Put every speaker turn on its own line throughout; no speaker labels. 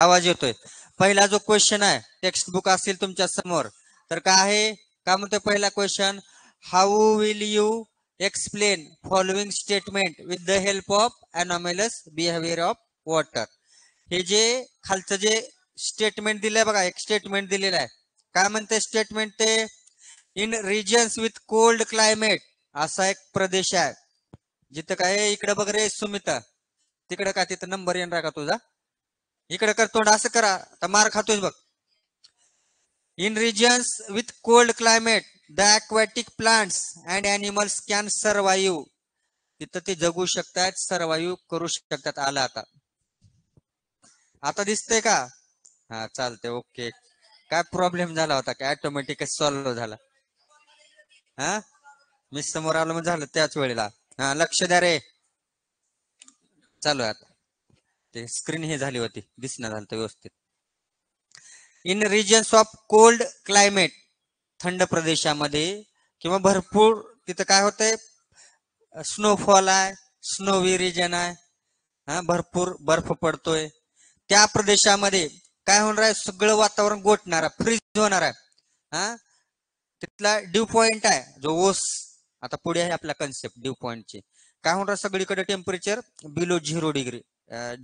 आवाज येतोय. पहिला जो क्वेश्चन आहे टेक्स्ट बुक असेल तुमच्या समोर, तर काय आहे, काय म्हणतोय पहिला question, how will you explain following statement with the help of anomalous behaviour of water. हे जे खालचं जे स्टेटमेंट दिलंय बघा, एक स्टेटमेंट दिलेलं आहे. काय म्हणते स्टेटमेंट ते, in regions with cold climate, असा एक प्रदेश आहे जिथं काय, इकडे बघ रे सुमिता, तिकडे का तिथं नंबर येणार का तुझा, इकडे कर तोंड असं करा, तर मार खातोय बघ. In regions with cold climate the aquatic plants and animals can survive, तिथं ते जगू शकतात, सर्वाईव्ह करू शकतात. आला आता, आता दिसतंय का? हा चालतंय, ओके. काय प्रॉब्लेम झाला होता काय, ऑटोमॅटिकच सॉल्व्ह झाला? हा, मी समोर आलो मग झालं त्याच वेळेला. हा लक्ष द्या रे, चालू आहे आता. ते स्क्रीन हे झाली होती, दिसणं झालं व्यवस्थित. In regions of cold climate, थंड प्रदेशामध्ये किंवा भरपूर तिथं काय होतंय, स्नोफॉल आहे, स्नोवी रिजन आहे, हा भरपूर बर्फ पडतोय, त्या प्रदेशामध्ये काय होणार आहे, सगळं वातावरण गोठणार आहे, फ्रीज होणार आहे. हा, तिथला ड्यू पॉइंट आहे जो ओस, आता पुढे आहे आपला कन्सेप्ट ड्यू पॉइंटची. काय होणार, सगळीकडे टेम्परेचर बिलो 0 डिग्री,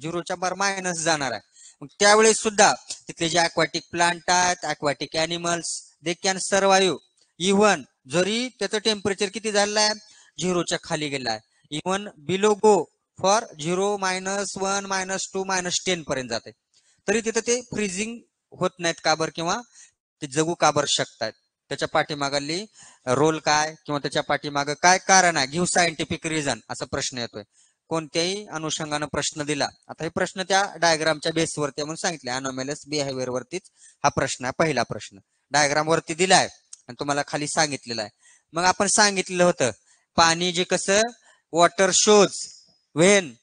0च्या बार मायनस जाणार आहे. मग त्यावेळेस सुद्धा तिथले जे अक्वाटिक प्लांट आहेत, aquatic animals, they can survive even, जरी त्याचं टेम्परेचर किती झालेलं आहे, 0च्या खाली गेलं आहे, इव्हन बिलो गो फॉर 0, -1, -2, -10 पर्यंत जाते, तरी तिथं ते फ्रीजिंग होत नाहीत का बरं, किंवा ते जगू का बरं शकतात? त्याच्या पाठीमागली रोल काय, किंवा त्याच्या पाठीमाग काय कारण आहे, गिव्ह सायंटिफिक रिझन, असा प्रश्न येतोय. कोणत्याही अनुषंगानं प्रश्न दिला, आता हे प्रश्न त्या डायग्रामच्या बेसवरती म्हणून सांगितले, अनॉमलस बिहेवियर वरतीच हा प्रश्न आहे. पहिला प्रश्न डायग्राम वरती दिलाय आणि तुम्हाला खाली सांगितलेलं आहे. मग आपण सांगितलेलं होतं, पाणी जे कसं, वॉटर शोज व्हेन,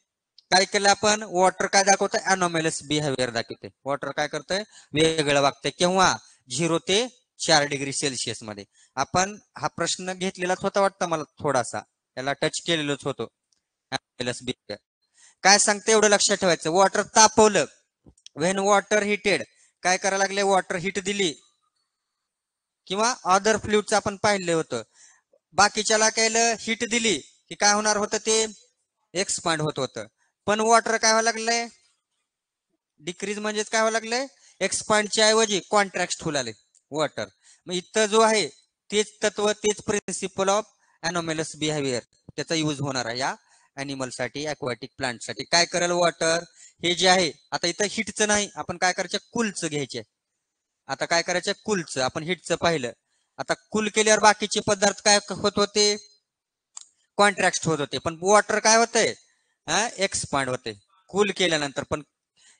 काय केलं आपण, वॉटर काय दाखवतंय, अनॉमलस बिहेवियर दाखवते. वॉटर काय करतंय, वेगळं वागतंय, केव्हा, 0 ते 4 डिग्री सेल्सिअस मध्ये. आपण हा प्रश्न घेतलेलाच होता वाटतं मला, थोडासा त्याला टच केलेलंच होतं. काय सांगते एवढं लक्षात ठेवायचं, वॉटर तापवलं, व्हेन वॉटर हिटेड, काय करायला लागले, वॉटर हिट दिली, किंवा अदर फ्लुइडचं आपण पाहिलं होतं, बाकीच्याला केलं हिट दिली की काय होणार होतं, ते एक्सपांड होत होतं. पण वॉटर काय व्हायला लागलंय, डिक्रीज म्हणजेच काय व्हायला लागलंय, एक्सपांडच्या ऐवजी कॉन्ट्रॅक्ट होऊ लागले वॉटर. मग इथं जो आहे तेच तत्व, तेच प्रिन्सिपल ऑफ अनॉमलस बिहेवियर, त्याचा यूज होणार आहे या अॅनिमल साठी, अक्वाटिक प्लांट साठी. काय करेल वॉटर, हे जे आहे, आता इथं हिटचं नाही, आपण काय करायचं, कूलचं घ्यायचे. आता काय करायचं, कूलचं, आपण हिटचं पाहिलं, आता कूल केल्यावर बाकीचे पदार्थ काय होत होते, कॉन्ट्रॅक्ट होत होते, पण वॉटर काय होतंय, एक्सपांड होते कूल केल्यानंतर. पण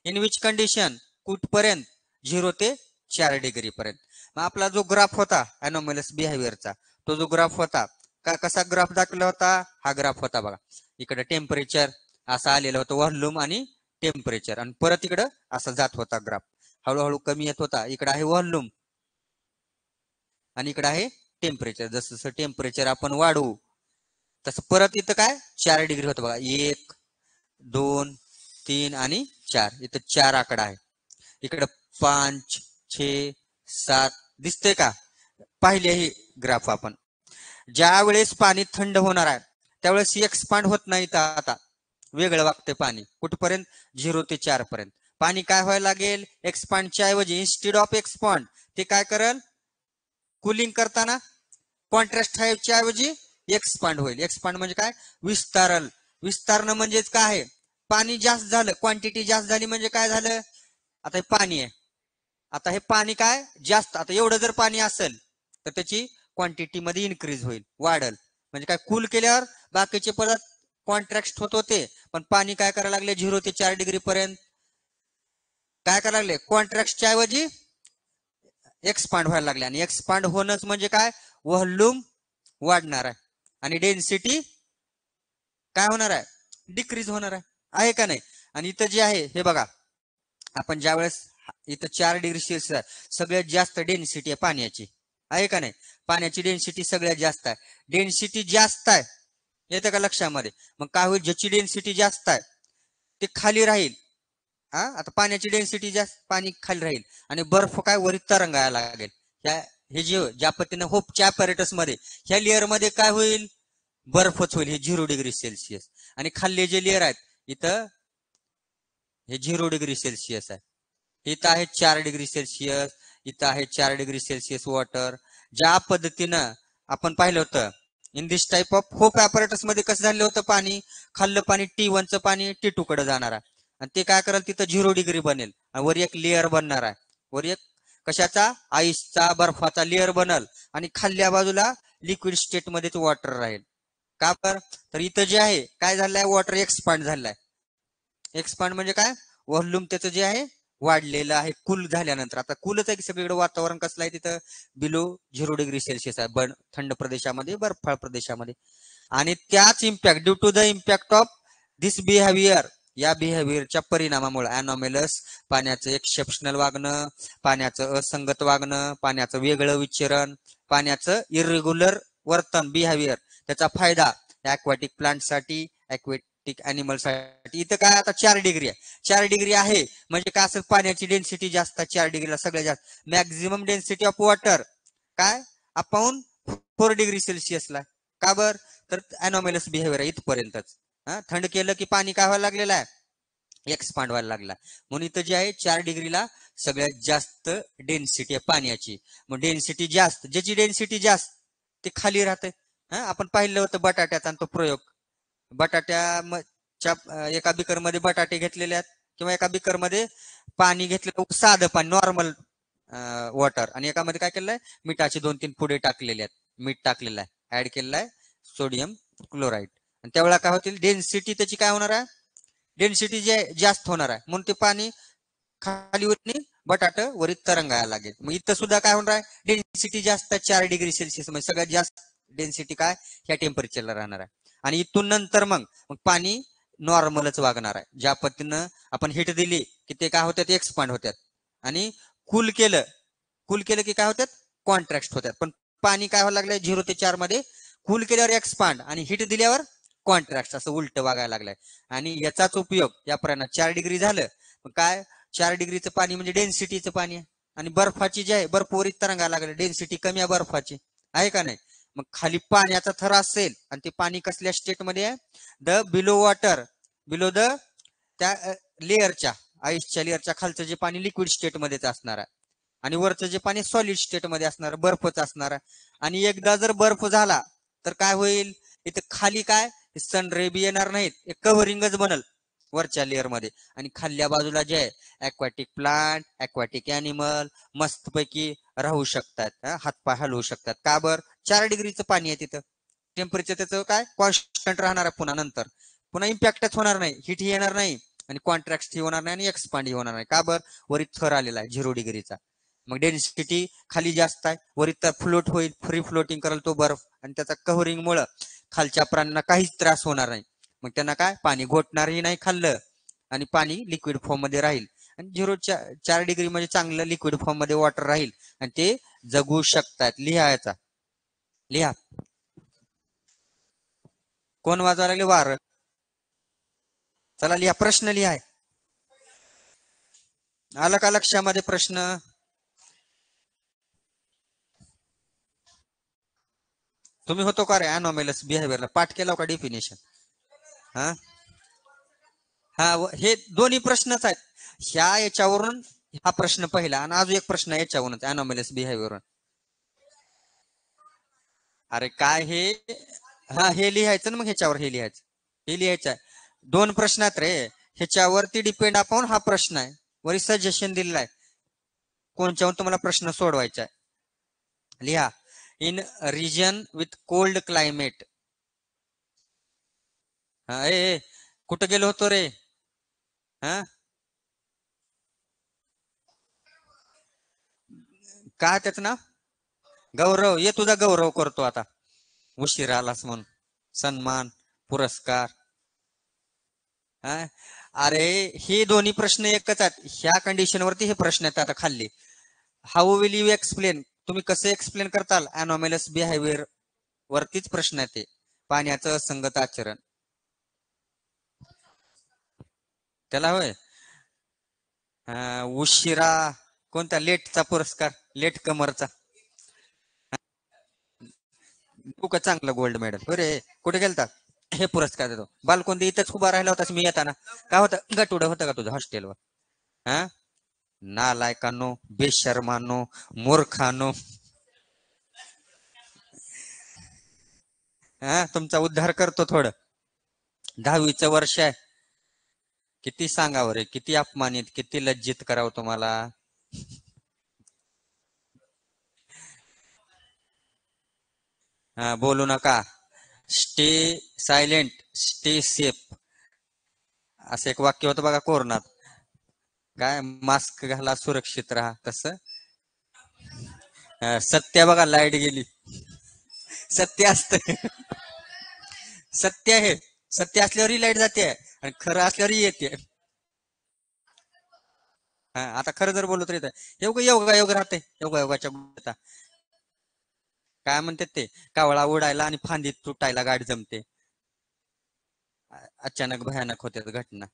इन विच कंडिशन, कुठपर्यंत, 0 ते 4 डिग्री पर्यंत. मग आपला जो ग्राफ होता अनॉमलस बिहेवियरचा, तो जो ग्राफ होता, कसा ग्राफ दाखवला होता, हा ग्राफ होता बघा. इकडे टेम्परेचर असं आलेलं होतं, व्हॉल्यूम आणि टेम्परेचर, आणि परत इकडं असा जात होता ग्राफ, हळूहळू कमी येत होता. इकडे आहे व्हॉल्यूम आणि इकडे आहे टेम्परेचर. जसं जसं टेम्परेचर आपण वाढवू तसं परत इथं काय 4 डिग्री होतं बघा, 1, 2, 3 आणि 4, इथं 4 आकडा आहे. इकडं 5, 6, 7 दिसतंय का, पाहिले ही ग्राफ आपण. ज्या वेळेस पाणी थंड होणार आहे त्यावेळेस एक्सपांड होत नाही, आता वेगळं वागते पाणी, कुठपर्यंत, 0 ते 4 पर्यंत. पाणी काय व्हायला लागेल, एक्सपांडच्या ऐवजी, इन्स्टेड ऑफ एक्सपांड, ते काय करेल, कुलिंग करताना कॉन्ट्रास्ट च्या ऐवजी एक्सपांड होईल. एक्सपांड म्हणजे काय, विस्तारल. विस्तारणं म्हणजेच काय आहे, पाणी जास्त झालं, क्वांटिटी जास्त झाली म्हणजे काय झालं, आता हे पाणी आहे, आता हे पाणी काय जास्त, आता एवढं जर पाणी असेल तर त्याची क्वांटिटी मध्ये इन्क्रीज होईल, वाढल. म्हणजे काय, कूल केल्यावर बाकीचे पदार्थ कॉन्ट्रॅक्ट होत होते, पण पाणी काय करायला लागले, 0 ते 4 डिग्री पर्यंत काय करायला लागले, कॉन्ट्रॅक्टच्या ऐवजी एक्सपांड व्हायला लागले. आणि एक्सपांड होणंच म्हणजे काय, व्हॉल्यूम वाढणार आहे आणि डेन्सिटी काय होणार आहे, डिक्रीज होणार आहे का नाही. आणि इथं जे आहे हे बघा, आपण ज्या वेळेस इथं 4 डिग्री सेल्सिअस सगळ्यात जास्त डेन्सिटी आहे पाण्याची, आहे का नाही, पाण्याची डेन्सिटी सगळ्यात जास्त आहे. डेन्सिटी जास्त आहे, येतं का लक्षामध्ये. मग काय होईल, ज्याची डेन्सिटी जास्त आहे ते खाली राहील, आता पाण्याची डेन्सिटी जास्त, पाणी खाली राहील आणि बर्फ काय वरील तरंगायला लागेल. हे जे ज्या पद्धतीने होपच्या apparatus मध्ये ह्या लेअर मध्ये काय होईल, बर्फच होईल. हे 0 डिग्री सेल्सिअस. आणि खाल्ले जे लेअर आहेत इथं हे 0 डिग्री सेल्सिअस आहे. इथं आहे 4 डिग्री सेल्सिअस, इथं आहे 4 डिग्री सेल्सिअस वॉटर. ज्या पद्धतीनं आपण पाहिलं होतं in this type of hope ऍपरेटस मध्ये कसं झालं होतं, पाणी खाल्लं पाणी T1चं पाणी T2 कडे जाणार आहे आणि ते काय करेल तिथं 0 डिग्री बनेल आणि वर एक लेअर बनणार आहे. वर एक कशाचा, आईसचा बर्फाचा लेअर बनल आणि खाल्ल्या बाजूला लिक्विड स्टेट मध्येच वॉटर राहील. का तर इथं जे आहे काय झालंय, वॉटर एक्सपांड झालाय. एक्सपांड म्हणजे काय, व्हॉल्यूम त्याचं जे आहे वाढलेलं आहे कूल झाल्यानंतर. आता कूलच आहे की सगळीकडे वातावरण कसलं आहे तिथं, बिलो 0 डिग्री सेल्सिअस आहे थंड प्रदेशामध्ये, बर्फाळ प्रदेशामध्ये. आणि त्याच impact, due to the impact of this behaviour, या बिहेवियरच्या परिणामामुळे अनॉमेलस पाण्याचं एक्सेप्शनल वागणं, पाण्याचं असंगत वागणं, पाण्याचं वेगळं विचरण, पाण्याचं इरेग्युलर वर्तन बिहेवियर, त्याचा फायदा ऍक्वाटिक प्लांटसाठी, ऍक्वाटिक अॅनिमलसाठी. इथं काय आता 4 डिग्री आहे, 4 डिग्री आहे म्हणजे काय असेल, पाण्याची डेन्सिटी जास्त, 4 डिग्रीला सगळ्यात जास्त मॅक्झिमम डेन्सिटी ऑफ वॉटर काय अपॉन 4 डिग्री सेल्सिअसला. का बर, तर अनॉमेलस बिहेवियर इथपर्यंतच. थंड केलं की पाणी काय व्हायला लागलेलं आहे, एक्सपांड व्हायला लागला. म्हणून इथं जे आहे 4 डिग्रीला सगळ्यात जास्त डेन्सिटी आहे पाण्याची. मग डेन्सिटी जास्त, ज्याची डेन्सिटी जास्त ते खाली राहते. आपण पाहिलं होतं बटाट्याचा आणि तो प्रयोग. बटाट्याच्या एका बिकर मध्ये बटाटे घेतलेले आहेत किंवा एका बिकर मध्ये पाणी घेतलेलं साधं पाणी नॉर्मल वॉटर, आणि एकामध्ये काय केलंय, मिठाचे 2-3 पुडे टाकलेले आहेत, मीठ टाकलेलं आहे, ऍड केलेलं आहे सोडियम क्लोराईड. आणि त्यावेळेला काय होतील, डेन्सिटी त्याची काय होणार आहे, डेन्सिटी जे जास्त होणार आहे. म्हणून ते पाणी खाली वरती बटाट वरील तरंगायला लागेल. मग इथं सुद्धा काय होणार आहे, डेन्सिटी जास्त 4 डिग्री सेल्सिअस म्हणजे सगळ्यात जास्त डेन्सिटी काय ह्या टेम्परेचरला राहणार आहे. आणि इथून नंतर मग पाणी नॉर्मलच वागणार आहे. ज्या पद्धतीनं आपण हीट दिली की ते काय होतात, एक्सपांड होतात. आणि कूल केलं की काय होतात, कॉन्ट्रॅक्ट होतात. पण पाणी काय व्हायला लागलंय 0 ते 4 मध्ये, कूल केल्यावर एक्सपांड आणि हीट दिल्यावर कॉन्ट्रॅक्ट, असं उलट वागायला लागलंय. आणि याचाच उपयोग या प्रमाणात 4 डिग्री झालं काय, 4 डिग्रीचं पाणी म्हणजे डेन्सिटीचं पाणी आहे. आणि बर्फाची जी आहे, बर्फ वरील तरंगायला लागले, डेन्सिटी कमी आहे बर्फाची, आहे का नाही. मग खाली पाण्याचा थर असेल आणि ते पाणी कसल्या स्टेटमध्ये आहे, the below water, below the त्या लेअरच्या, आईसच्या लेअरच्या खालचं जे पाणी लिक्विड स्टेटमध्येच असणार आहे आणि वरचं जे पाणी सॉलिड स्टेटमध्ये असणार, बर्फच असणार आहे. आणि एकदा जर बर्फ झाला तर काय होईल, इथं खाली काय सन रे बी येणार नाहीत, एक कव्हरिंगच बनल वरच्या लेअर मध्ये. आणि खाल्ल्या बाजूला जे आहे ऍक्वाटिक प्लांट, ऍक्वाटिक अॅनिमल मस्तपैकी राहू शकतात, हातपाय हलवू शकतात. का बर, 4 डिग्रीचं पाणी आहे तिथं, टेम्परेचर त्याचं काय कॉन्स्टंट राहणार आहे. पुन्हा इम्पॅक्टच होणार नाही, हीट येणार नाही आणि कॉन्ट्रॅक्ट होणार नाही आणि एक्सपांड होणार नाही. का बर, वरील थर आलेला आहे 0 डिग्रीचा. मग डेन्सिटी खाली जास्त आहे, वरील तर फ्लोट होईल, फ्री फ्लोटिंग करेल तो बर्फ, आणि त्याचा कव्हरिंग मुळे खालच्या प्राण्यांना काहीच त्रास होणार नाही. मग त्यांना काय पाणी घोटणारही नाही खाल्लं आणि पाणी लिक्विड फॉर्म मध्ये राहील. आणि 4 डिग्री म्हणजे चांगलं लिक्विड फॉर्म मध्ये वॉटर राहील आणि ते जगू शकतात. लिहायचा, लिहा. कोण वाजवायला लागले वार, चला लिहा, प्रश्न लिहा. आला का लक्षामध्ये प्रश्न, तुम्ही होतो का रे अनॉमेलस बिहेवियरला, पाठ केला का डेफिनेशन. हा हे दोन्ही प्रश्नच आहेत. ह्या याच्यावरून हा प्रश्न पहिला आणि अजून एक प्रश्न याच्यावरूनच अनॉमेलस बिहेवियर. अरे काय हे, हे लिहायचं ना, मग ह्याच्यावर हे लिहायचं, हे लिहायचं आहे. दोन प्रश्न आहेत रे, ह्याच्यावरती डिपेंड आपण हा प्रश्न आहे, वरी सजेशन दिलेला आहे कोणच्यावर तुम्हाला प्रश्न सोडवायचा आहे. लिहा, in region with cold climate. ए कुठं गेलो होतो रे, हा काय त्याचं नाव, गौरव, ये तुझा गौरव करतो आता, उशीर आलास म्हणून सन्मान पुरस्कार. अरे हे दोन्ही प्रश्न एकच आहेत, ह्या कंडिशन वरती हे प्रश्न आहेत आता खाल्ली. हाऊ विल यू एक्सप्लेन, तुम्ही कसं एक्सप्लेन करताल अनॉमेलस बिहेवियर वरतीच प्रश्न आहे ते, पाण्याचं संगत आचरण. त्याला होय, उशिरा कोणता लेटचा पुरस्कार, लेट कमरचा. तू का चांगलं गोल्ड मेडल. अरे कुठे गेलता. हे पुरस्कार देतो. बालकोंडी इथंच उभा राहिला होतास मी येताना. काय होतं गटुडं होतं का तुझं हॉस्टेलवर. हा नालायकानो, बेशर्मानो, मूर्खानो. तुमचा उद्धार करतो थोडं. 10वीचं वर्ष आहे. किती सांगावं रे, किती अपमानित, किती लज्जित करावं तुम्हाला. बोलू नका. Stay silent, stay safe. असं एक वाक्य होतं बघा कोरोनात. काय मास्क घाला, सुरक्षित राहा. तसं सत्य बघा, लाईट गेली. सत्य असत. सत्य आहे. सत्य असल्यावरही लाईट जाते आणि खरं असल्यावरही येते. आता खरं जर बोललो तर येतं. योगा योग राहते. योगाच्या गोष्टी काय म्हणतात ते, कावळा उडायला आणि फांदी तुटायला गाठ जमते. अचानक भयानक होते घटना.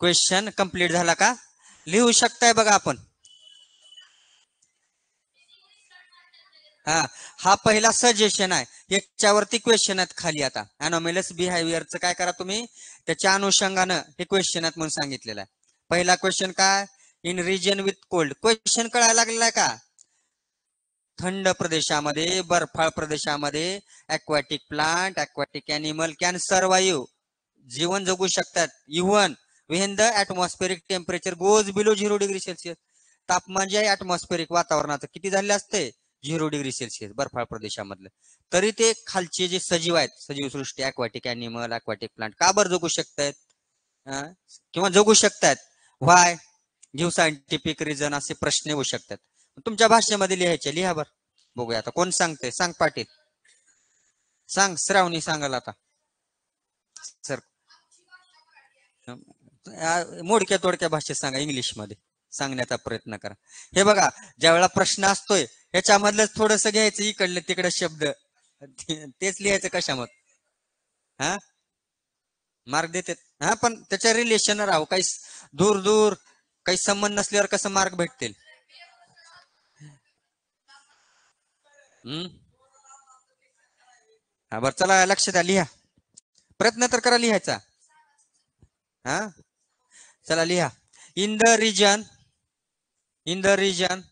क्वेश्चन कंप्लीट झाला का. लिहू शकताय बघा आपण. हा पहिला सजेशन आहे. याच्यावरती क्वेश्चन आहेत खाली. आता अनॉमलस बिहेवियरचं काय करा तुम्ही, त्याच्या अनुषंगानं हे क्वेश्चन आहेत म्हणून सांगितलेलं आहे. पहिला क्वेश्चन काय, in region with cold. Question कळायला लागलेला आहे का. थंड प्रदेशामध्ये, बर्फाळ प्रदेशामध्ये aquatic plant, aquatic animal can survive, जीवन जगू शकतात. Even when the atmospheric temperature goes below 0°C. तापमान जे आहे ऍटमॉस्फेरिक वातावरणाचं किती झाले असते, 0°C बर्फाळ प्रदेशामधलं. तरी ते खालचे जे सजीव आहेत, सजीव सृष्टी, अक्वॅटिक अॅनिमल, अक्वॅटिक प्लांट का बरं जगू शकतायत किंवा जगू शकतात. व्हाय, गिव्ह सायंटिफिक रिझन. असे प्रश्न येऊ शकतात. तुमच्या भाषेमध्ये लिहायचे. लिहा बर. बघूया आता कोण सांगते. सांग पाटील. सांग श्रावणी सांगाल आता. सर मोडक्या तोडक्या भाषेत सांगा, इंग्लिश मध्ये सांगण्याचा प्रयत्न करा. हे बघा, ज्या वेळेला प्रश्न असतोय ह्याच्यामधलंच थोडस घ्यायचं, इकडलं तिकडे शब्द तेच लिहायचं कशामध्ये. मार्क देतात. पण त्याच्या रिलेशन राहू. काही दूर दूर काही संबंध नसल्यावर कसं मार्क भेटतील. बरं चला, लक्ष द्या. लिहा, प्रयत्न तर करा लिहायचा. चला लिहा. In the region, in the region,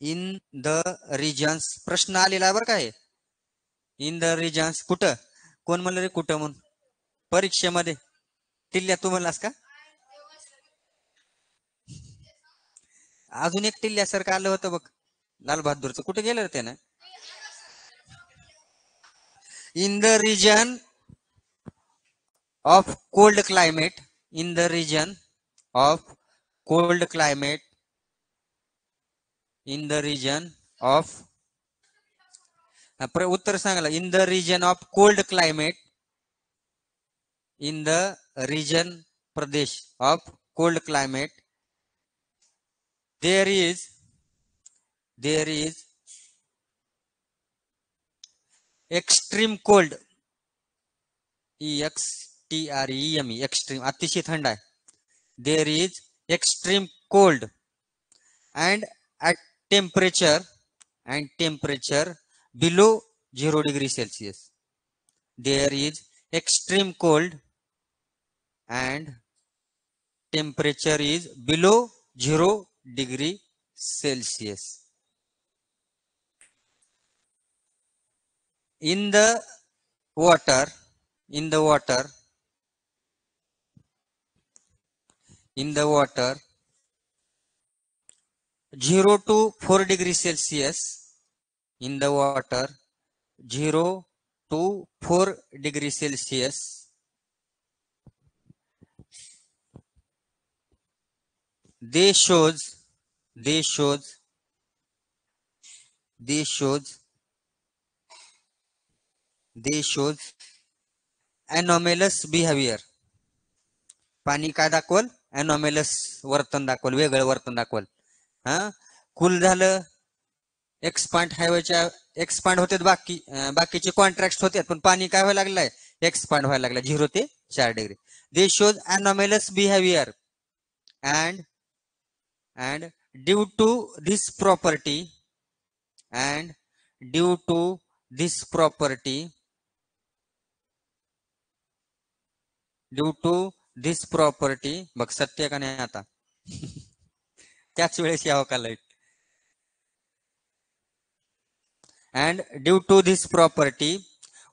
in the regions. प्रश्न आलेला आहे बरं काय. इन द रिजन्स कुठं, कोण म्हणलं रे कुठं म्हणून परीक्षेमध्ये. टिल्ल्या तू म्हणलास का. अजून एक टिल्ल्यासारखं आलं होतं बघ, लाल बहादूरचं. कुठे गेलं ते ना. In the region of cold climate, in the region of cold climate, in the region of उत्तर सांगायला. in the region of cold climate, in the region pradesh of cold climate, there is extreme cold, extreme, extreme अतिशय थंड आहे. there is extreme cold and at temperature below 0°C. there is extreme cold and temperature is below 0°C. in the water, in the water 0 to 4°C, in the water 0 to 4°C, they shows anomalous behavior. पाणी काय दाखवल, anomalous वर्तन दाखवल, वेगळं वर्तन दाखवल. Cool झालं, expand हायवेच्या expand होते, बाकीचे contract होते, पण पाणी काय व्हायला लागलंय, एक्सपांड व्हायला लागलं 0 ते 4 degree. This shows anomalous behavior and due to this property and due to this property बघ सत्य का नाही आता त्याच वेळेस यावं का light. And due to this property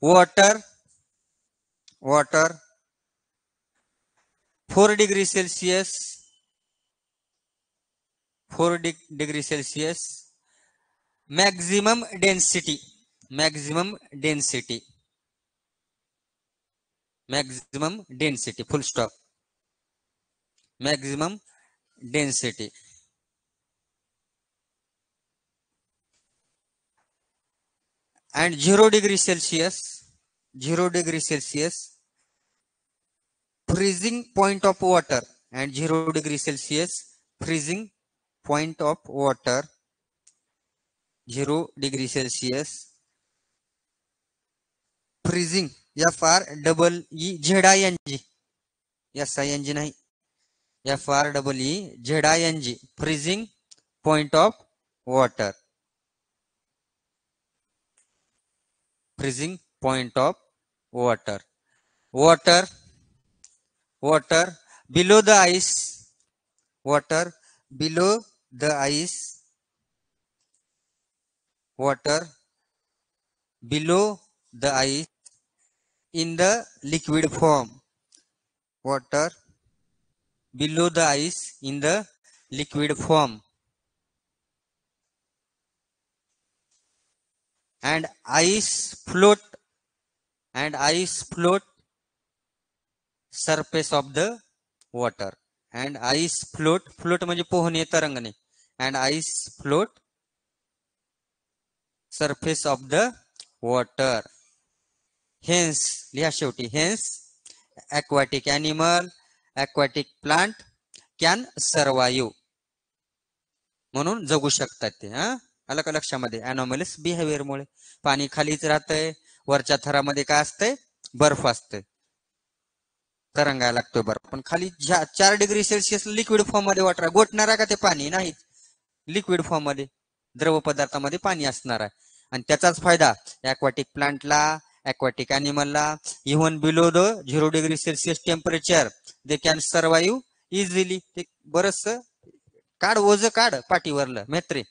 water 4 degree Celsius 4 degree Celsius maximum density full stop maximum density and 0 degree Celsius freezing point of water and 0 degree Celsius freezing point of water 0 degree Celsius freezing FREEZING SING नाही FREEZING freezing point of water freezing point of water below the ice water below the ice in the liquid form water below the ice in the liquid form and ice float surface of the water and ice float म्हणजे पोहणे तरंगणे and ice float surface of the water hence लिहा शेवटी hence aquatic animal aquatic plant can survive म्हणून जगू शकतात ते. आलं का लक्षामध्ये. अनॉमलस बिहेवियर मुळे पाणी खालीच राहतंय, वरच्या थरामध्ये काय असतंय बर्फ असतंय, तरंगायला लागतोय बर्फ, पण खाली 4 डिग्री सेल्सिअस लिक्विड फॉर्म मध्ये वॉटर गोठणार आहे का ते पाणी नाही, लिक्विड फॉर्म मध्ये द्रव पदार्थामध्ये पाणी असणार आहे. आणि त्याचाच फायदा ॲक्वाटिक प्लांटला aquatic animal even below the 0 degree Celsius temperature they can survive easily. ते बरस काढ ओझ काढ पाठीवरलं मेत्रे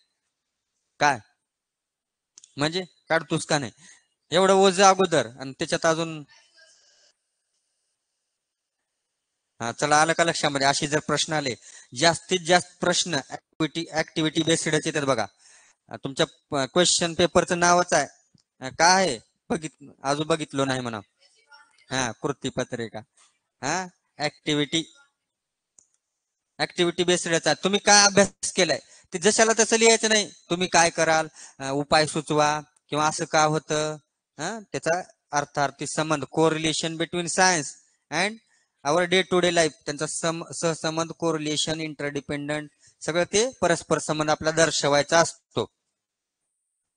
काय म्हणजे काढतोस का नाही एवढं ओझ अगोदर आणि त्याच्यात अजून. हा चला आलं का लक्षामध्ये. अशी जर प्रश्न आले जास्तीत जास्त प्रश्न ऍक्टिव्हिटी बेस्डच येतात बघा. तुमच्या क्वेश्चन पेपरचं नावच आहे काय आहे अजून बघितलो नाही म्हणा. हा कृतीपत्रिका ऍक्टिव्हिटी बेस्डच आहे. तुम्ही काय अभ्यास केलाय ते जशाला तसं लिहायचं नाही. तुम्ही काय कराल उपाय सुचवा किंवा असं का होतं त्याचा अर्थार्थी संबंध correlation between science and our day to day life त्यांचा सहसंबंध कोरिलेशन इंटरडिपेंडंट सगळं ते परस्पर संबंध आपला दर्शवायचा असतो.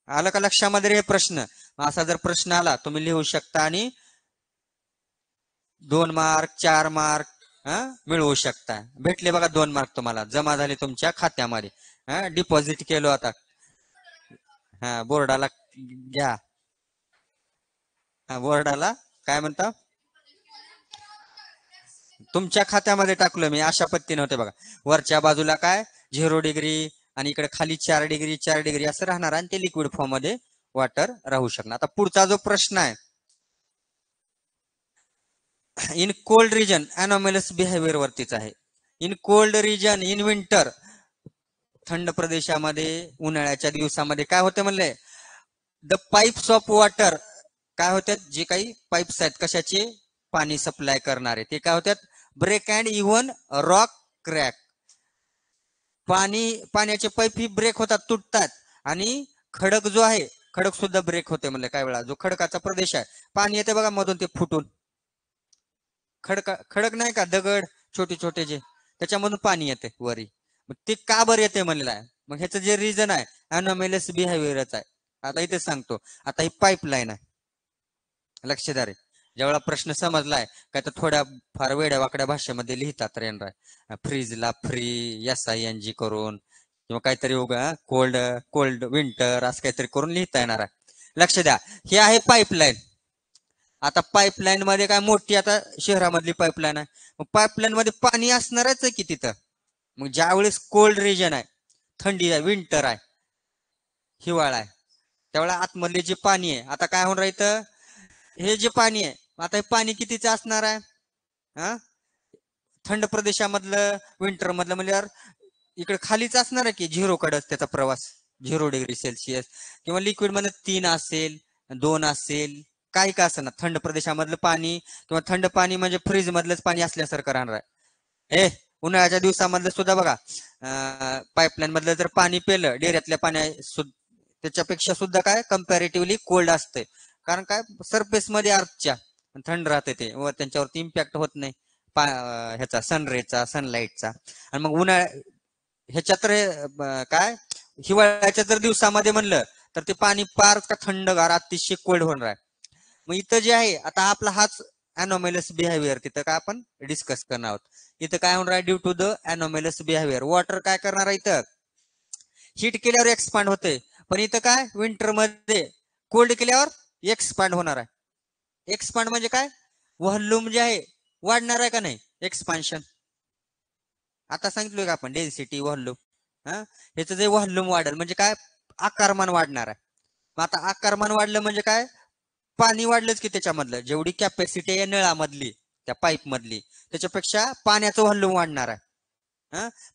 आलं का लक्षामध्ये हे प्रश्न. असा जर प्रश्न आला तुम्ही लिहू शकता आणि 2 मार्क 4 मार्क मिळवू शकता. भेटले बघा 2 मार्क तुम्हाला जमा झाले तुमच्या खात्यामध्ये डिपॉझिट केलो आता बोर्डाला घ्या. बोर्डाला काय म्हणता तुमच्या खात्यामध्ये टाकलं मी अशा पद्धतीने होते बघा. वरच्या बाजूला काय 0 डिग्री आणि इकडे खाली 4 डिग्री असं राहणार आणि ते लिक्विड फॉर्म मध्ये वॉटर राहू शकणार. आता पुढचा जो प्रश्न आहे in cold region anomalous behaviour वरतीच आहे. In cold region in winter थंड प्रदेशामध्ये उन्हाळ्याच्या दिवसामध्ये काय होते म्हणले द पाईप्स ऑफ वॉटर काय होत्यात जे काही पाईप्स आहेत कशाचे पाणी सप्लाय करणारे ते काय होत्यात break and even rock crack. पाण्याचे पाईप ही ब्रेक होतात तुटतात आणि खडक जो आहे खडक सुद्धा ब्रेक होते म्हणले. काय वेळा जो खडकाचा प्रदेश आहे पाणी येते बघा मधून ते फुटून खडक नाही का दगड छोटे छोटे जे त्याच्यामधून पाणी येते वरी. मग ते का बरं येते म्हणलेलं आहे. मग ह्याचं जे रिझन आहे अनॉमलस बिहेवियरच आहे. आता इथे सांगतो. आता ही पाईपलाईन आहे लक्षदार आहे ज्यावेळेला प्रश्न समजलाय काय तर थोड्या फार वेड्या वाकड्या भाषेमध्ये लिहितात रे फ्रीजला फ्री SING करून किंवा काहीतरी उगा कोल्ड कोल्ड विंटर असं काहीतरी करून लिहिता येणार आहे. लक्ष द्या, हे आहे पाईपलाईन. आता पाईपलाईन मध्ये काय मोठी आता शहरामधली पाईपलाईन आहे, मग पाईपलाईन मध्ये पाणी असणारच आहे की तिथं. मग ज्यावेळेस कोल्ड रिजन आहे, थंडी आहे, विंटर आहे, हिवाळा आहे, त्यावेळेला आतमधले जे पाणी आहे आता काय होणार इथं, हे जे पाणी आहे आता हे पाणी कितीचं असणार आहे, हा थंड प्रदेशामधलं विंटर मधलं म्हणल्यावर इकडे खालीच असणार आहे की झिरो कडच त्याचा प्रवास, 0 डिग्री सेल्सिअस किंवा लिक्विड मध्ये 3 असेल 2 असेल काही का असं ना, थंड प्रदेशामधलं पाणी किंवा थंड पाणी म्हणजे फ्रीज मधलंच पाणी असल्यासारखं राहणार आहे. उन्हाळ्याच्या दिवसामधलं सुद्धा बघा, पाईपलाईन मधलं जर पाणी पेलं डेऱ्यातल्या पाण्या त्याच्यापेक्षा सुद्धा काय कम्पॅरेटिव्हली कोल्ड असते, कारण काय सरफेस मध्ये अर्थच्या थंड राहते ते व त्यांच्यावरती इम्पॅक्ट होत नाही ह्याचा सनरेचा सनलाईटचा. आणि मग ह्याच्यात तर काय हिवाळ्याच्या जर दिवसामध्ये म्हणलं तर ते पाणी फार का थंडगार अतिशय कोल्ड होणार आहे. मग इथं जे आहे आता आपला हाच अनॉमेलस बिहेवियर तिथं काय आपण डिस्कस करणार आहोत. इथं काय होणार आहे, due to the anomalous behaviour water काय करणार आहे, इथं हीट केल्यावर एक्सपांड होते, पण इथं काय विंटर मध्ये कोल्ड केल्यावर एक्सपांड होणार आहे. एक्सपांड म्हणजे काय, व्हॉल्यूम जे आहे वाढणार आहे का नाही, एक्सपान्शन. आता सांगितलं का आपण डेन्सिटी व्हॉल्यूम, ह्याचं जे व्हॉल्यूम वाढेल म्हणजे काय आकारमान वाढणार आहे. मग आता आकारमान वाढलं म्हणजे काय, पाणी वाढलंच की त्याच्यामधलं, जेवढी कॅपॅसिटी आहे नळामधली त्या पाईप मधली त्याच्यापेक्षा पाण्याचं व्हॉल्यूम वाढणार आहे.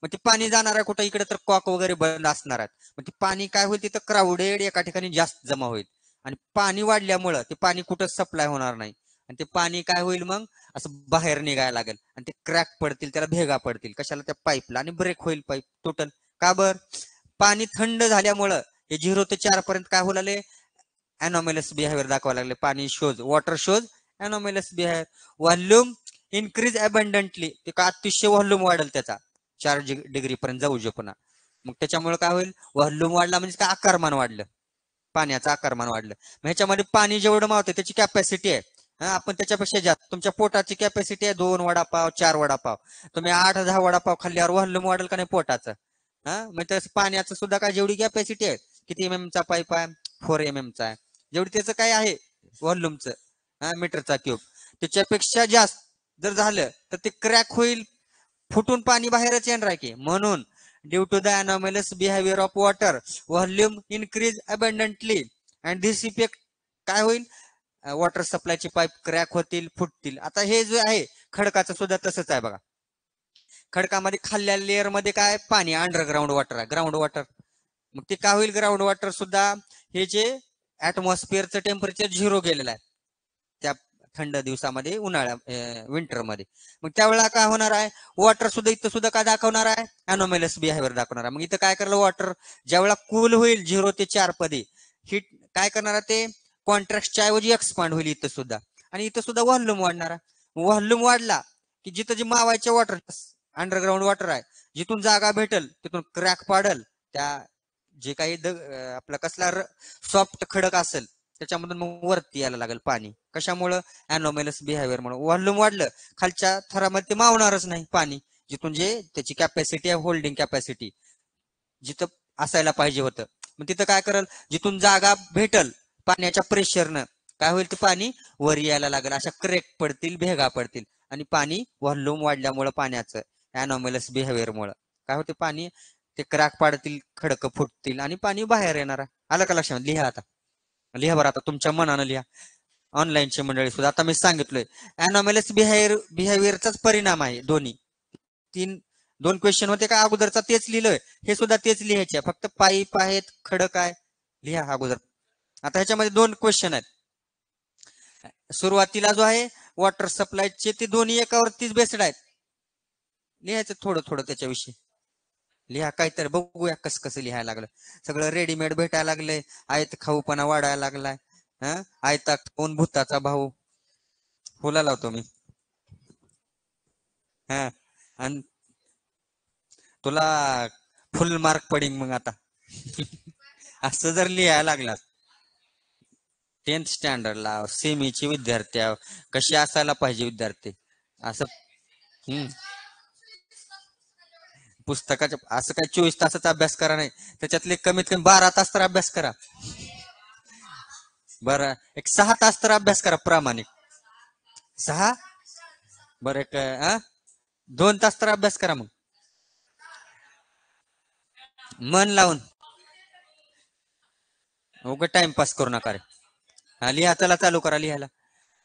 मग ते पाणी जाणार आहे कुठं, इकडे तर कॉक वगैरे बंद असणार आहेत, मग ते पाणी काय होईल तिथं क्राऊडेड एका ठिकाणी जास्त जमा होईल आणि पाणी वाढल्यामुळं ते पाणी कुठं सप्लाय होणार नाही आणि ते पाणी काय होईल मग असं बाहेर निघायला लागेल आणि ते क्रॅक पडतील, त्याला भेगा पडतील कशाला, त्या पाईपला, आणि ब्रेक होईल पाईप टोटल. का बर, पाणी थंड झाल्यामुळं हे 0 ते 4 पर्यंत काय होईल, अनॉमेलस बिहेवियर दाखवायला लागले. पाणी shows water shows anomalous behaviour. Volume increase abundantly, ते का अतिशय व्हॉल्यूम वाढेल त्याचा 4 डिग्री पर्यंत जाऊ पुन्हा. मग त्याच्यामुळे काय होईल, व्हॉल्यूम वाढला म्हणजे काय आकारमान वाढलं, पाण्याचं आकारमान वाढलं. मग ह्याच्यामध्ये पाणी जेवढं मावतं त्याची कॅपॅसिटी आहे, आपण त्याच्यापेक्षा जास्त, तुमच्या पोटाची कॅपॅसिटी आहे 2 वडापाव 4 वडापाव, तुम्ही 8-10 वडापाव खाल्ल्यावर व्हॉल्यूम वाढेल का नाही पोटाचं. म्हणजे पाण्याचं सुद्धा काय जेवढी कॅपॅसिटी आहे, किती चा पाईप आहे, 4 चा आहे, जेवढी त्याचं काय आहे व्हॉल्यूमचं मीटरचा क्यूब, त्याच्यापेक्षा जास्त जर झालं तर ते क्रॅक होईल, फुटून पाणी बाहेरच येणार आहे की. म्हणून due to the anomalous behaviour of water volume increase abundantly and this effect काय होईल, वॉटर सप्लायचे पाईप क्रॅक होतील, फुटतील. आता हे जे आहे खडकाचं सुद्धा तसंच आहे बघा, खडकामध्ये खाल्ल्या लेअर मध्ये काय पाणी अंडरग्राऊंड वॉटर आहे, ग्राउंड वॉटर. मग ते काय होईल, ग्राउंड वॉटर सुद्धा हे जे ऍटमॉस्फिअरचं टेम्परेचर 0 गेलेलं आहे त्या थंड दिवसामध्ये, विंटरमध्ये. मग त्यावेळेला काय होणार आहे, वॉटर सुद्धा इथं सुद्धा काय दाखवणार आहे, अनॉमेलस बिहेवियर दाखवणार आहे. मग इथं काय करलं, वॉटर ज्यावेळेला कूल होईल 0 ते 4 मध्ये, हीट काय करणार आहे, ते कॉन्ट्रॅक्टच्या ऐवजी एक्सपांड होईल इथं सुद्धा, आणि इथं सुद्धा व्हॉल्यूम वाढणार आहे. व्हॉल्यूम वाढला की जिथं जे मावायचे वॉटर अंडरग्राऊंड वॉटर आहे, जिथून जागा भेटल तिथून क्रॅक पाडल, त्या जे काही आपला कसला सॉफ्ट खडक असेल त्याच्यामधून मग वरती यायला लागेल पाणी. कशामुळं, अनॉमेलस बिहेवियर मुळे. व्हॉल्यूम वाढलं खालच्या थरामध्ये ते मावणारच नाही पाणी, जिथून जे त्याची कॅपॅसिटी आहे, होल्डिंग कॅपॅसिटी जिथं असायला पाहिजे होतं, मग तिथं काय करेल, जिथून जागा भेटल पाण्याच्या प्रेशरनं काय होईल, ते पाणी वर यायला लागेल, अशा क्रेक पडतील, भेगा पडतील, आणि पाणी व्हॉल्यूम वाढल्यामुळं पाण्याचं अनॉमेलस बिहेवियर मुळे काय होते, पाणी ते क्रॅक पाडतील, खडक फुटतील आणि पाणी बाहेर येणार. आलं का लक्षात, लिहा आता, लिहा बरं आता तुमच्या मनानं लिहा, ऑनलाईनची मंडळी सुद्धा. आता मी सांगितलोय अनॉमेलस बिहेवियरचाच परिणाम आहे दोन्ही. 2 क्वेश्चन होते का अगोदरचा, तेच लिहिलंय, हे सुद्धा तेच लिहायचे, फक्त पाईप आहेत, खडक आहे, लिहा अगोदर. आता ह्याच्यामध्ये 2 क्वेश्चन आहेत. सुरुवातीला जो आहे वॉटर सप्लायचे, ते दोन्ही एकावरतीच बेस्ड आहेत, लिहायचं थोडं थोडं त्याच्याविषयी लिहा, काहीतरी बघूया कसं कसं लिहायला लागलं. सगळं रेडीमेड भेटायला लागलंय, आयत खाऊपणा वाढायला लागलाय, आयता खाऊन भूताचा भाऊ, फुला लावतो मी. आणि तुला फुल मार्क पडिंग मग आता असं जर लिहायला लागला. 10th स्टँडर्डला सेमीचे विद्यार्थी कसे असायला पाहिजे विद्यार्थी असं पुस्तकाच्या असं काय 24 तासाचा अभ्यास करा नाही त्याच्यातले कमीत कमी 12 तास तर अभ्यास करा बरं एक 6 तास तर अभ्यास करा प्रामाणिक 6 बरं एक 2 तास तर अभ्यास करा मग मन लावून उगा टाइमपास करू नका रे लिहा चला चालू करा लिहायला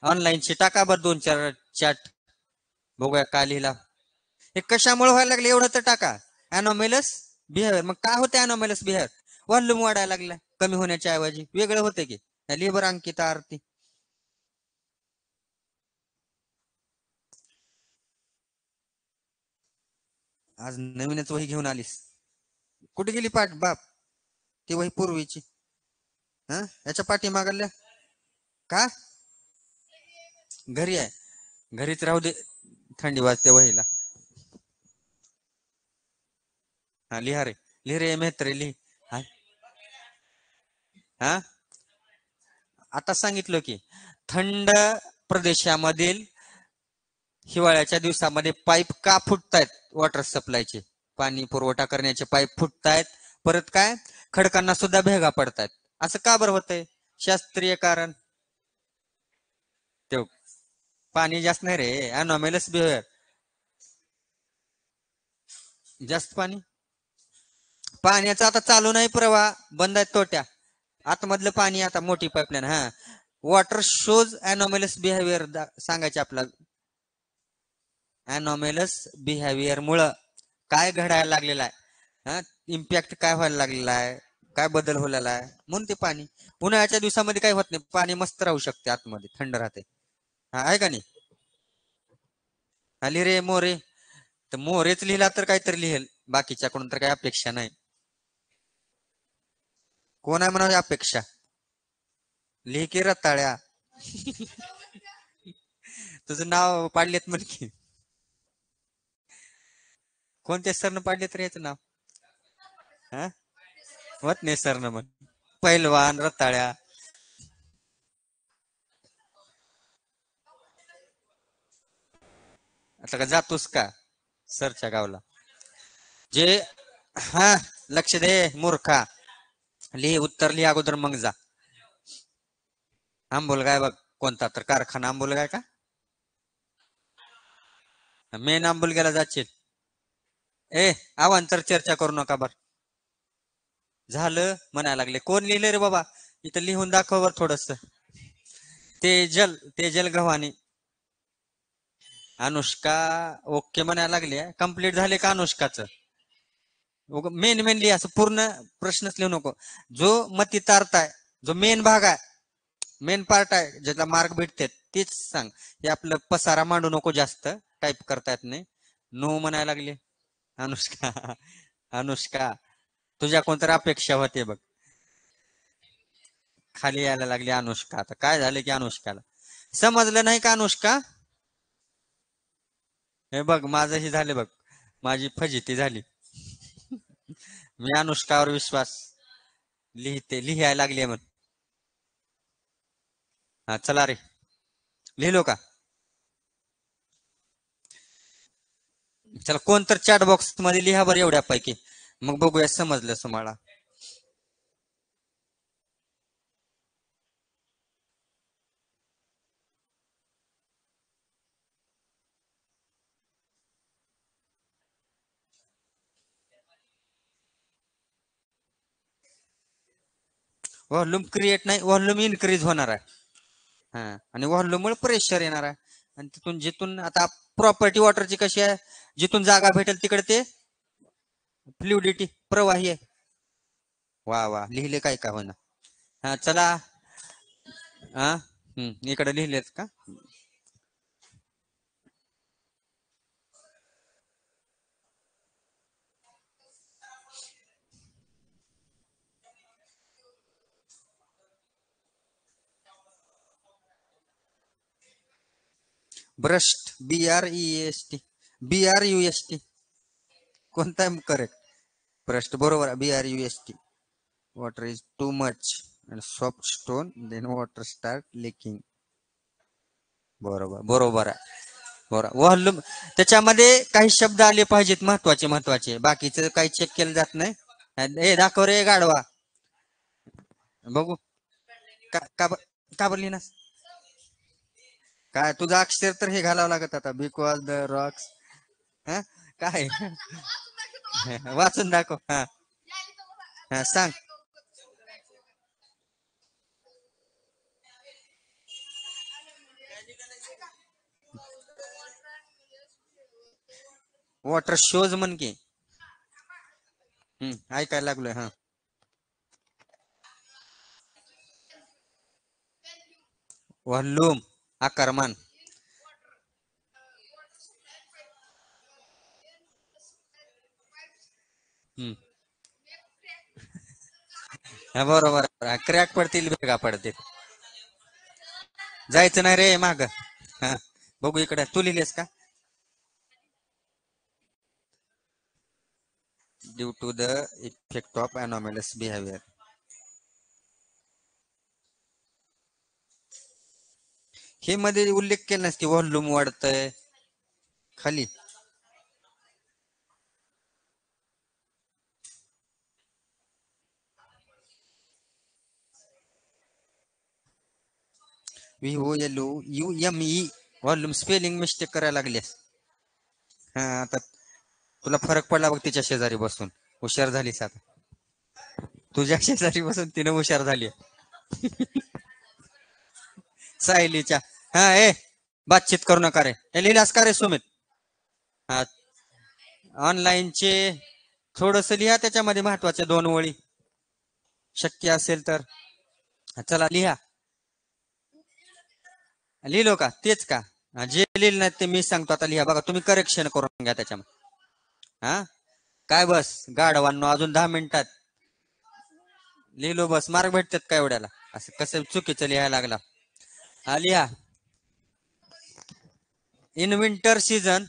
ऑनलाईनची टाका बरं 2-4 चॅट बघूया काय लिहिला हे कशामुळे व्हायला लागले एवढं तर टाका अनॉमेलस बिहेवियर मग काय होते अनॉमेलस बिहेवियर व्हॉल्यूम वाढायला लागला कमी होण्याच्या ऐवजी वेगळं होते की लिह बरं अंकिता आरती आज नवीनच वही घेऊन आलीस कुठे गेली पाठ बाप ती वही पूर्वीची याच्या पाठी मागल्या का घरी आहे घरीच राहू दे थंडी वाजते वहीला लिहा रे लिह रे मेहत्रे लिह आता सांगितलं की थंड प्रदेशामधील हिवाळ्याच्या दिवसामध्ये पाईप का फुटतायत वॉटर सप्लायचे पाणी पुरवठा करण्याचे पाईप फुटतायत परत काय खडकांना सुद्धा भेगा पडतायत असं का बरं होतंय शास्त्रीय कारण ते पाणी जास्त नाही रे अनॉमेलस बिहेवियर जास्त पाण्याचा आता चालू नाही प्रवाह बंद आहे तोट्या आतमधलं पाणी आता मोठी pipeline water shows anomalous behaviour सांगायचे आपला अनॉमेलस बिहेवियर मुळे काय घडायला लागलेला आहे इम्पॅक्ट काय व्हायला लागलेला आहे काय बदल व्हायला आहे म्हणून ते पाणी उन्हाळ्याच्या दिवसामध्ये काय होत नाही पाणी मस्त राहू शकते आतमध्ये थंड राहते आहे का नाही आली रे मोरे तर मोरेच लिहिला तर काहीतरी लिहेल बाकीच्याकडून तर काही अपेक्षा नाही कोण आहे म्हणा अपेक्षा लिह की रताळ्या तुझं नाव पाडलेत म्हण की कोणत्या सरनं पाडलेत रे याचं नाव होत नाही सरनं मग पैलवान रताळ्या आता का जातोस का सरच्या गावला जे लक्ष दे मूर्खा लिह उत्तर लिह अगोदर मग जा आंबोल काय बघ कोणता तर कारखाना आंबोल काय का मेन आंबोल गेला जाशील अवांतर चर्चा करू नका बर झालं म्हणायला लागले कोण लिहिले रे बाबा इथं लिहून दाखव बर थोडस तेजल गव्हाणे अनुष्का ओके म्हणायला लागले कंप्लीट झाले का अनुष्काचं मेन लिहि असं पूर्ण प्रश्नच लिहू नको जो मतितार्थ आहे जो मेन भाग आहे मेन पार्ट आहे ज्याला मार्क भेटते तेच सांग हे आपलं पसारा मांडू नको जास्त टाईप करता येत नाही नो म्हणायला लागले अनुष्का अनुष्का तुझ्या कोणतरी अपेक्षा होते बघ खाली यायला लागली अनुष्का आता काय झालं की अनुष्काला समजलं नाही का अनुष्का हे बघ माझं ही झाले बघ माझी फजिती झाली मी अनुष्कावर विश्वास लिहायला लागले म्हण चला रे लिहिलो का चला कोण तर चॅट बॉक्स मध्ये लिहा बरं एवढ्यापैकी मग बघूया समजलं तुम्हाला व्हॉल्यूम क्रिएट नाही व्हॉल्यूम इनक्रीज होणार आहे आणि व्हॉल्यूममुळे प्रेशर येणार आहे आणि तिथून जिथून आता प्रॉपर्टी वॉटरची कशी आहे जिथून जागा भेटेल तिकडे ते फ्लुइडिटी प्रवाही आहे वा वा लिहिले काय का होणार चला इकडे लिहिलेत का ब्रस्ट BREST BRUST कोणता करेक्ट ब्रस्ट बरोबर BRUST water is too much and soft stone, then water start leaking. बरोबर बरोबर आहे. बरोबर व्हॉल्यूम त्याच्यामध्ये काही शब्द आले पाहिजेत महत्वाचे महत्वाचे, बाकीचं काही चेक केलं जात नाही. हे दाखव रे गाडवा, बघू का का ब- का बोलली ना. काय तुझं अक्षर तर हे घालावं लागत आता, बिकॉज द रॉक्स. काय वाचून दाखव. हा हा सांग. वॉटर शोज म्हण की. ऐकायला लागलोय. हा व्हॉल्यूम आकारमान. हम्म बरोबर. क्रॅक पडतील भेगा पडतील. जायचं नाही रे माग. हा बघू इकडे, तू लिहिलेस का. Due to the effect of anomalous behaviour. हे मध्ये उल्लेख केला नसते व्हॉल्यूम वाढतंय खाली. VOLUME व्हॉल्यूम स्पेलिंग मिस्टेक करायला लागलीस. हा आता तुला फरक पडला बघ तिच्या शेजारी बसून. हुशार झालीस आता. तुझ्या शेजारी बसून तिने हुशार झाली. सायलीच्या. हा बातचीत करू नका रे. हे लिहिलास का रे सुमित. हा ऑनलाईनचे थोडस लिहा, त्याच्यामध्ये महत्वाच्या 2 ओळी शक्य असेल तर. चला लिहा. लिहिलो का तेच का. जे लिहिलं नाही ते मी सांगतो आता लिहा. बघा तुम्ही करेक्शन करून घ्या त्याच्यामध्ये. हा काय बस गाढवांनो, अजून 10 मिनिटात लिहिलो बस. मार्क भेटतात का एवढ्याला. असं कसं चुकीचं लिहायला लागला. हा लिहा. In winter season.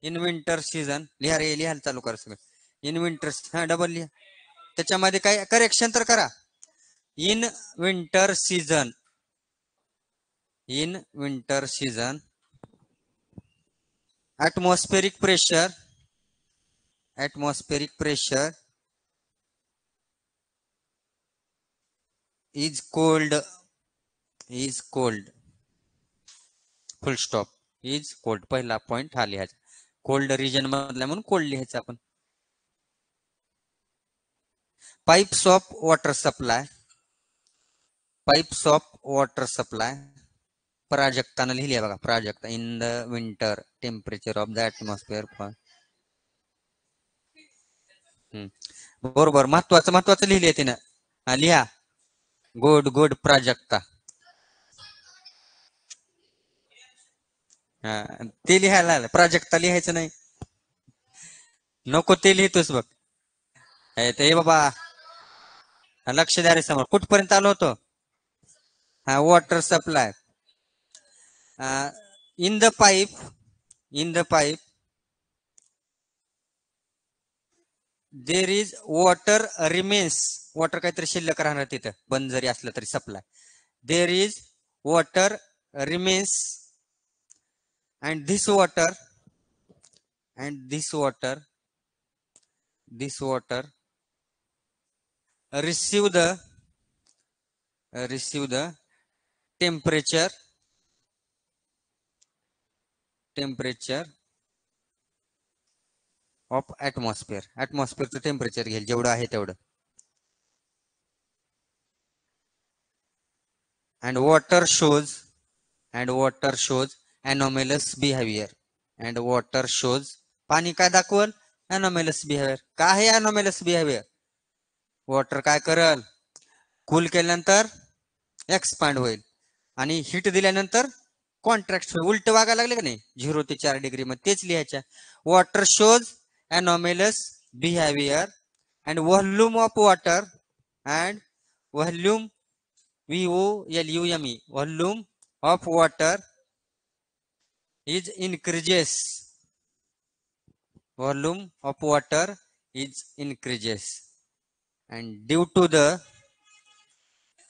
In winter season लिहा रे, लिहायला चालू कर सगळं. इन विंटर, हा डबल लिहा. त्याच्यामध्ये काय करेक्शन तर करा. In winter season. In winter season atmospheric pressure. Atmospheric pressure is cold. Is cold. Full stop. Is cold पहिला पॉइंट हा लिहायचा. कोल्ड रिजन मधला म्हणून कोल्ड लिहायचं आपण. Pipes of water supply. Pipes of water supply प्राजक्तानं लिहिली आहे बघा. Prajakta in the winter temperature of the atmosphere for. बरोबर. महत्वाचं महत्वाचं लिहिले तिनं. लिहा. Good good Prajakta. हा ते लिहायला प्राजक्ता लिहायचं नाही. नको ते लिहितोस बघ. ते बाबा लक्ष द्या रे समोर. कुठपर्यंत आलो होतो. हा water supply. In the pipe. In the pipe there is water remains. Water काहीतरी शिल्लक राहणार तिथं, बंद जरी असलं तरी supply. There is water remains and this water. And this water. This water receive the temperature. Temperature of atmosphere. ऍटमॉस्फिअरचं temperature घेईल जेवढं आहे तेवढं. And water shows. And water shows anomalous behaviour. And water shows पाणी काय दाखवल. अनॉमेलस behaviour. काय आहे अनॉमेलस behaviour. Water काय करल, कूल केल्यानंतर एक्सपांड होईल आणि हीट दिल्यानंतर कॉन्ट्रॅक्ट होईल. उलट वागायला लागले का नाही 0 ते 4 डिग्री मध्ये. तेच लिहायच्या. Water shows anomalous behaviour and volume of water. And volume VOLUME volume of water is increases. Volume of water is increases and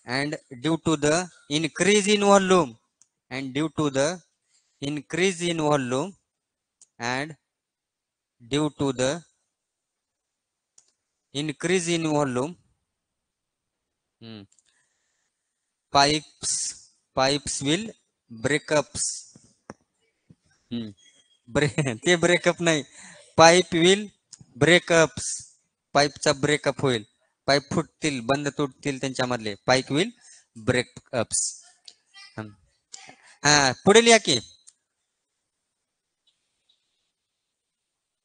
and due to the increase in volume and due to the increase in volume and due to the increase in volume, pipes will break ups. ते breakup नाही, pipe will breakups, पाईपचा breakup होईल, pipe फुटतील, बंद तुटतील त्यांच्यामधले, pipe will breakups. हा पुढे लिहा की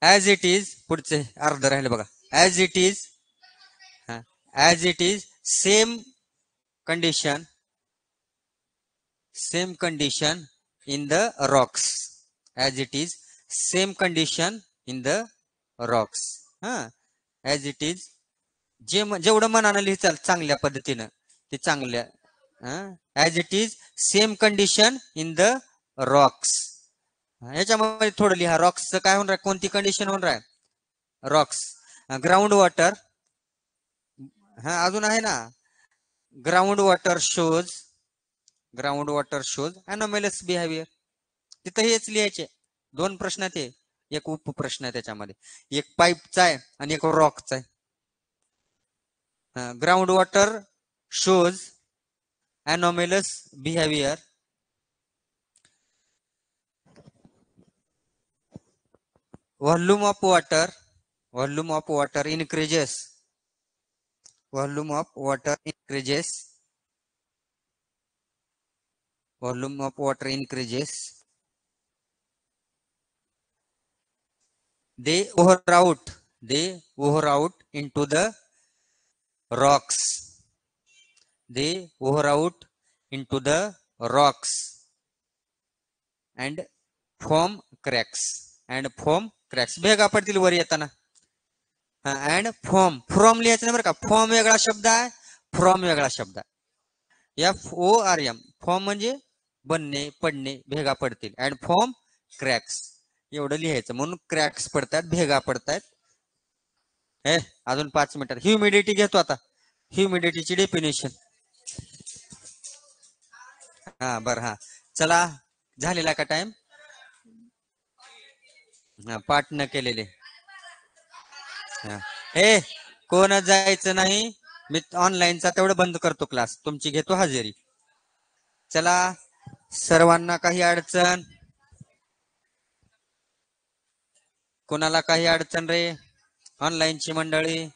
as it is, पुढचे अर्ध राहिले बघा. As it is, as it is same condition in the rocks, as it is same condition in the rocks. as it is, जेवढं मनानं लिहिचाल चांगल्या पद्धतीनं ते चांगल्या. as it is same condition in the rocks. याच्यामध्ये थोडं लिहा, रॉक्सचं काय होणार, कोणती कंडिशन होणार आहे, रॉक्स. ग्राउंड वॉटर, अजून आहे ना, ground water shows anomalous behavior. तिथं हेच लिहायचे, दोन प्रश्न आहेत, एक उपप्रश्न आहे त्याच्यामध्ये, एक पाईपचा आहे आणि एक रॉकचा आहे. Ground water shows anomalous behavior. Volume of water increases. Volume of water increases. They over out into the rocks. They over out into the rocks and form cracks. भेगा पडतील वर येताना. अँड फ्रॉम लिहायचं नाही बरं का, फॉर्म वेगळा शब्द आहे, फ्रॉम वेगळा शब्द आहे. FORM, फॉर्म म्हणजे बनणे, पडणे, भेगा पडतील, अँड फॉर्म क्रॅक्स, एवढं लिहायचं. म्हणून क्रॅक्स पडतात, भेगा पडतात. अजून 5 मिनिटात ह्युमिडिटी घेतो आता, ह्युमिडिटीची डेफिनेशन. बरं, चला, झालेला का टाइम, पाठ न केलेले. कोण जायचं नाही, मी ऑनलाईनचा तेवढं बंद करतो क्लास, तुमची घेतो हजेरी. चला, सर्वांना काही अडचण, कोणाला काही अडचण रे ऑनलाईनची मंडळी?